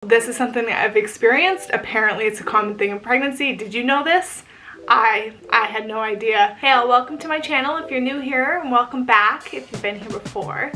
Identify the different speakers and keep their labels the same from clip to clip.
Speaker 1: This is something that I've experienced. Apparently it's a common thing in pregnancy. Did you know this? I had no idea. Hey, welcome to my channel if you're new here, and welcome back if you've been here before.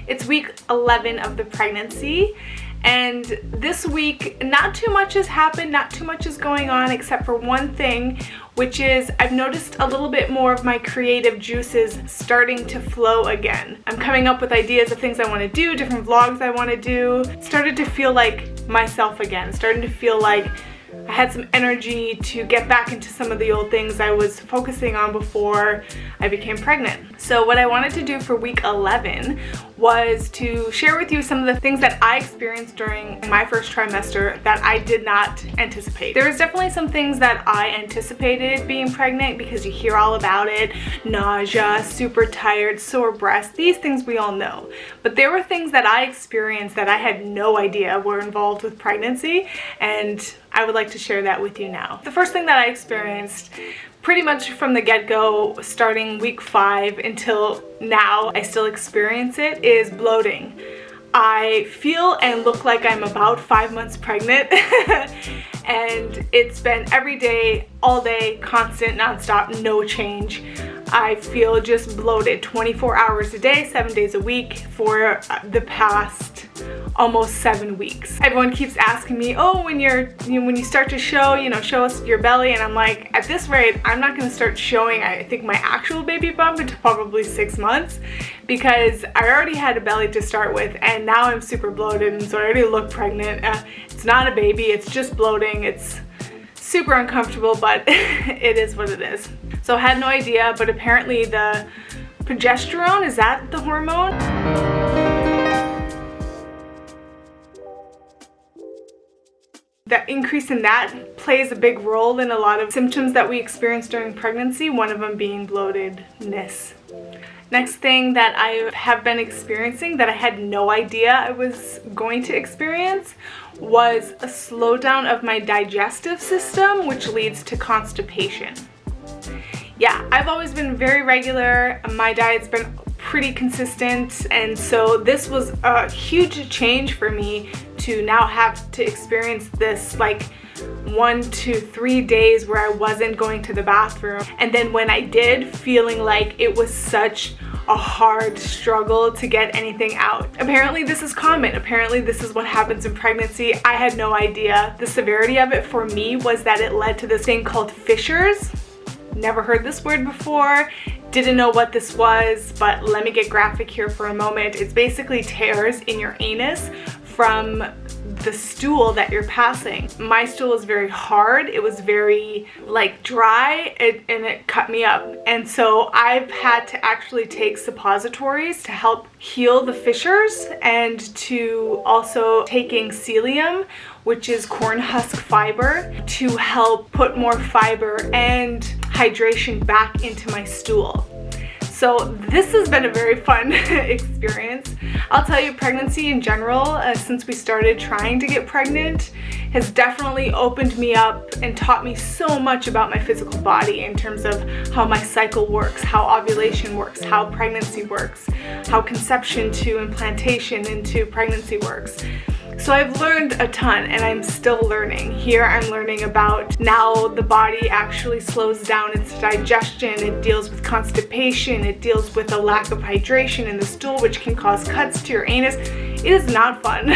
Speaker 1: It's week 11 of the pregnancy, and this week not too much has happened, not too much is going on except for one thing, which is I've noticed a little bit more of my creative juices starting to flow again. I'm coming up with ideas of things I want to do, different vlogs I want to do. Started to feel like myself again, starting to feel like I had some energy to get back into some of the old things I was focusing on before I became pregnant. So what I wanted to do for week 11 was to share with you some of the things that I experienced during my first trimester that I did not anticipate. There was definitely some things that I anticipated being pregnant because you hear all about it. Nausea, super tired, sore breasts, these things we all know. But there were things that I experienced that I had no idea were involved with pregnancy, and I would like to share that with you now. The first thing that I experienced pretty much from the get-go, starting week 5 until now, I still experience it, is bloating. I feel and look like I'm about 5 months pregnant and it's been every day, all day, constant, non-stop, no change. I feel just bloated 24 hours a day, 7 days a week for the past almost 7 weeks. Everyone keeps asking me, oh, when you start to show, show us your belly, and I'm like, at this rate, I'm not gonna start showing, I think, my actual baby bump until probably 6 months, because I already had a belly to start with, and now I'm super bloated, and so I already look pregnant. It's not a baby, it's just bloating. It's super uncomfortable, but it is what it is. So I had no idea, but apparently the progesterone, is that the hormone? The increase in that plays a big role in a lot of symptoms that we experience during pregnancy, one of them being bloatedness. Next thing that I have been experiencing that I had no idea I was going to experience was a slowdown of my digestive system, which leads to constipation. Yeah, I've always been very regular. My diet's been pretty consistent, and so this was a huge change for me to now have to experience this, like 1 to 3 days where I wasn't going to the bathroom, and then when I did, feeling like it was such a hard struggle to get anything out. Apparently this is common. Apparently this is what happens in pregnancy. I had no idea. The severity of it for me was that it led to this thing called fissures. Never heard this word before, didn't know what this was, but let me get graphic here for a moment. It's basically tears in your anus from the stool that you're passing. My stool was very hard. It was very dry, and it cut me up. And so I've had to actually take suppositories to help heal the fissures, and to also taking psyllium, which is corn husk fiber, to help put more fiber and hydration back into my stool. So this has been a very fun experience. I'll tell you, pregnancy in general, since we started trying to get pregnant, has definitely opened me up and taught me so much about my physical body in terms of how my cycle works, how ovulation works, how pregnancy works, how conception to implantation into pregnancy works. So I've learned a ton, and I'm still learning. Here I'm learning about now the body actually slows down its digestion, it deals with constipation, it deals with a lack of hydration in the stool, which can cause cuts to your anus. It is not fun.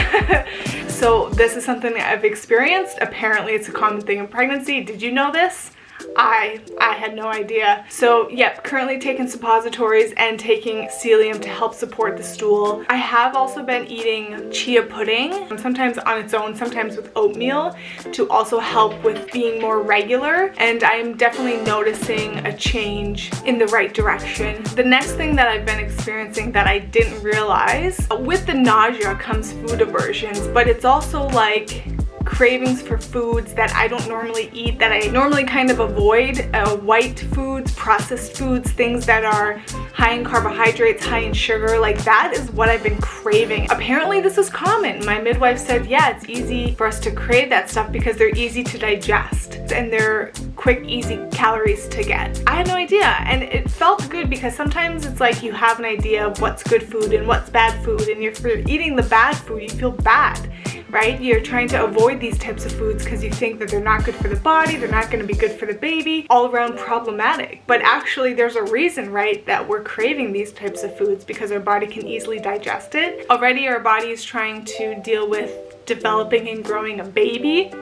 Speaker 1: So this is something that I've experienced. Apparently it's a common thing in pregnancy. Did you know this? I had no idea. So yep, currently taking suppositories and taking psyllium to help support the stool. I have also been eating chia pudding, sometimes on its own, sometimes with oatmeal, to also help with being more regular, and I am definitely noticing a change in the right direction. The next thing that I've been experiencing that I didn't realize, with the nausea comes food aversions, but it's also like cravings for foods that I don't normally eat, that I normally kind of avoid. White foods, processed foods, things that are high in carbohydrates, high in sugar, like that is what I've been craving. Apparently this is common. My midwife said, yeah, it's easy for us to crave that stuff because they're easy to digest and they're quick, easy calories to get. I had no idea, and it felt good because sometimes it's like you have an idea of what's good food and what's bad food, and if you're eating the bad food, you feel bad. right? You're trying to avoid these types of foods because you think that they're not good for the body, they're not going to be good for the baby, all around problematic. But actually there's a reason, right, that we're craving these types of foods, because our body can easily digest it. Already our body is trying to deal with developing and growing a baby,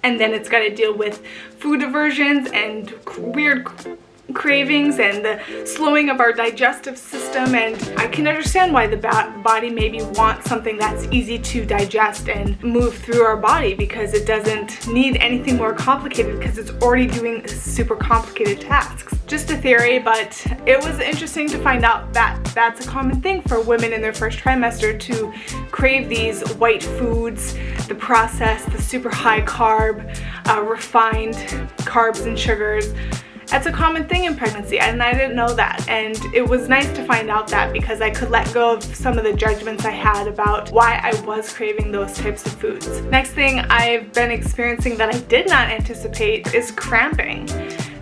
Speaker 1: and then it's got to deal with food aversions and weird cravings and the slowing of our digestive system. And I can understand why the body maybe wants something that's easy to digest and move through our body, because it doesn't need anything more complicated because it's already doing super complicated tasks. Just a theory, but it was interesting to find out that that's a common thing for women in their first trimester, to crave these white foods, the processed, the super high carb, refined carbs and sugars. That's a common thing in pregnancy, and I didn't know that, and it was nice to find out that, because I could let go of some of the judgments I had about why I was craving those types of foods. Next thing I've been experiencing that I did not anticipate is cramping.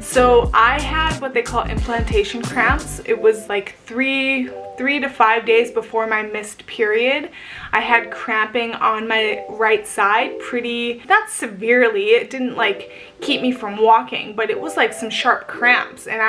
Speaker 1: So I had what they call implantation cramps. It was like three to 5 days before my missed period. I had cramping on my right side, pretty, not severely, it didn't like keep me from walking, but it was like some sharp cramps. And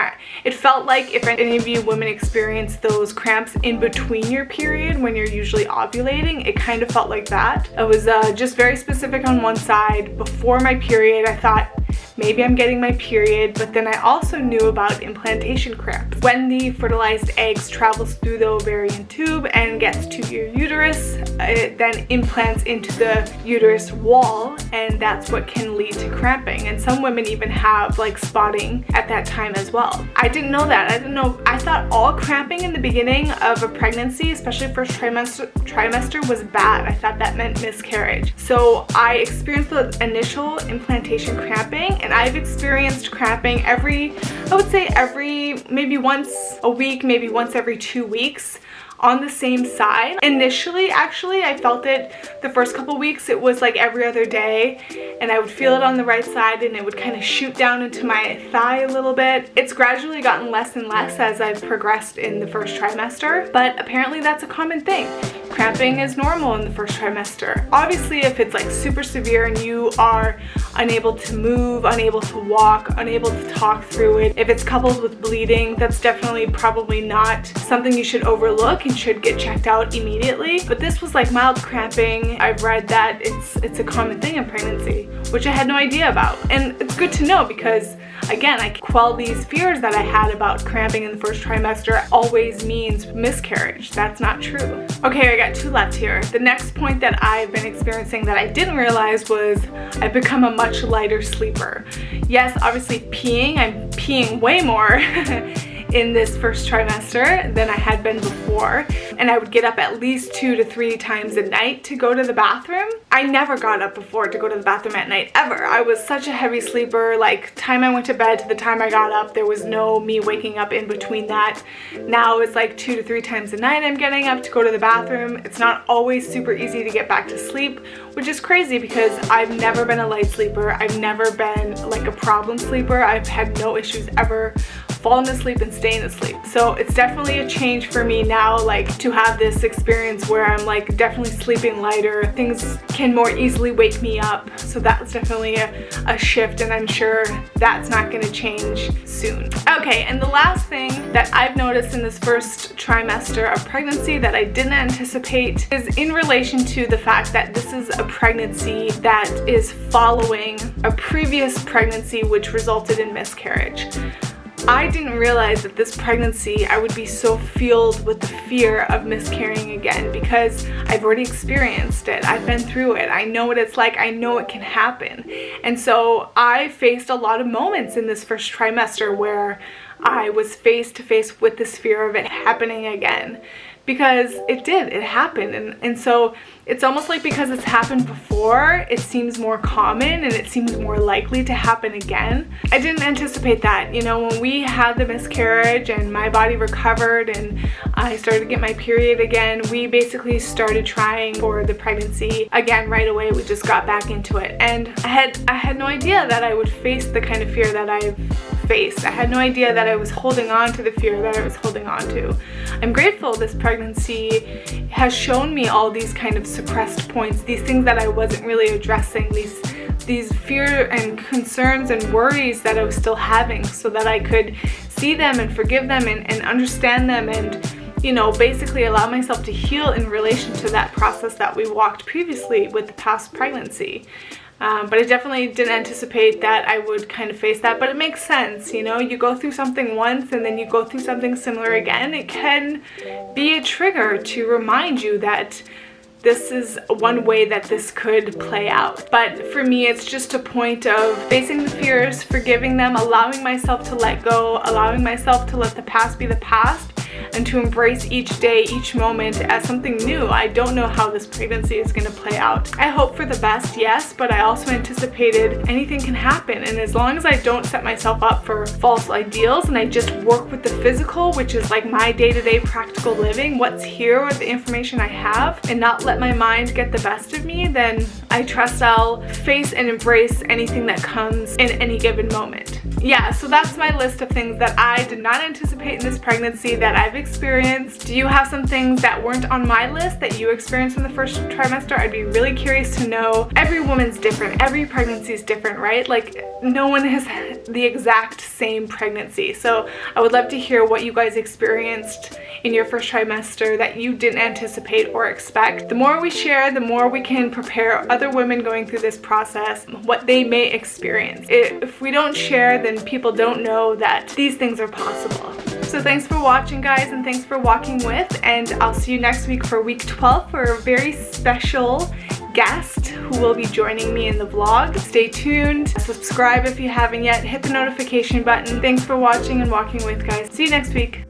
Speaker 1: it felt like, if any of you women experience those cramps in between your period when you're usually ovulating, it kind of felt like that. It was just very specific on one side. Before my period, I thought maybe I'm getting my period, but then I also knew about implantation cramps. When the fertilized eggs travels through the ovarian tube and gets to your uterus, it then implants into the uterus wall, and that's what can lead to cramping. And some women even have like spotting at that time as well. I didn't know that. I thought all cramping in the beginning of a pregnancy, especially first trimester, was bad. I thought that meant miscarriage. So I experienced the initial implantation cramping, and I've experienced cramping I would say every, maybe once a week, maybe once every 2 weeks on the same side. Initially, actually, I felt it the first couple weeks. It was like every other day, and I would feel it on the right side, and it would kind of shoot down into my thigh a little bit. It's gradually gotten less and less as I've progressed in the first trimester, but apparently that's a common thing. Cramping is normal in the first trimester. Obviously, if it's like super severe and you are unable to move, unable to walk, unable to talk through it, if it's coupled with bleeding, that's definitely probably not something you should overlook and should get checked out immediately. But this was like mild cramping. I've read that it's a common thing in pregnancy, which I had no idea about. And it's good to know, because again, I quell these fears that I had about cramping in the first trimester always means miscarriage. That's not true. Okay, I got 2 left here. The next point that I've been experiencing that I didn't realize was I've become a much lighter sleeper. Yes, obviously I'm peeing way more in this first trimester than I had been before, and I would get up at least 2 to 3 times a night to go to the bathroom. I never got up before to go to the bathroom at night, ever. I was such a heavy sleeper. Like, time I went to bed to the time I got up, there was no me waking up in between that. Now it's like 2 to 3 times a night I'm getting up to go to the bathroom. It's not always super easy to get back to sleep, which is crazy because I've never been a light sleeper. I've never been like a problem sleeper. I've had no issues ever falling asleep and staying asleep. So it's definitely a change for me now, like, to have this experience where I'm like definitely sleeping lighter. Things can more easily wake me up. So that's definitely a shift, and I'm sure that's not going to change soon. Okay, and the last thing that I've noticed in this first trimester of pregnancy that I didn't anticipate is in relation to the fact that this is a pregnancy that is following a previous pregnancy which resulted in miscarriage. I didn't realize that this pregnancy I would be so filled with the fear of miscarrying again, because I've already experienced it. I've been through it. I know what it's like. I know it can happen. And so I faced a lot of moments in this first trimester where I was face to face with this fear of it happening again. Because it happened, and so it's almost like because it's happened before, it seems more common and it seems more likely to happen again. I didn't anticipate that. You know, when we had the miscarriage and my body recovered and I started to get my period again, we basically started trying for the pregnancy again right away. We just got back into it, and I had no idea that I would face the kind of fear that I've face. I had no idea that I was holding on to the fear that I was holding on to. I'm grateful this pregnancy has shown me all these kind of suppressed points, these things that I wasn't really addressing, these fear and concerns and worries that I was still having, so that I could see them and forgive them and understand them, and basically allow myself to heal in relation to that process that we walked previously with the past pregnancy. But I definitely didn't anticipate that I would kind of face that, but it makes sense. You go through something once and then you go through something similar again. It can be a trigger to remind you that this is one way that this could play out. But for me, it's just a point of facing the fears, forgiving them, allowing myself to let go, allowing myself to let the past be the past, and to embrace each day, each moment as something new. I don't know how this pregnancy is going to play out. I hope for the best, yes, but I also anticipated anything can happen. And as long as I don't set myself up for false ideals and I just work with the physical, which is like my day-to-day practical living, what's here with the information I have, and not let my mind get the best of me, then I trust I'll face and embrace anything that comes in any given moment. Yeah, so that's my list of things that I did not anticipate in this pregnancy that I've experienced. Do you have some things that weren't on my list that you experienced in the first trimester? I'd be really curious to know. Every woman's different. Every pregnancy is different, right? Like, no one has the exact same pregnancy. So I would love to hear what you guys experienced in your first trimester that you didn't anticipate or expect. The more we share, the more we can prepare other women going through this process, what they may experience. If we don't share, then people don't know that these things are possible. So thanks for watching, guys, and thanks for walking with, and I'll see you next week for week 12 for a very special guest who will be joining me in the vlog. Stay tuned, subscribe if you haven't yet, hit the notification button. Thanks for watching and walking with, guys. See you next week.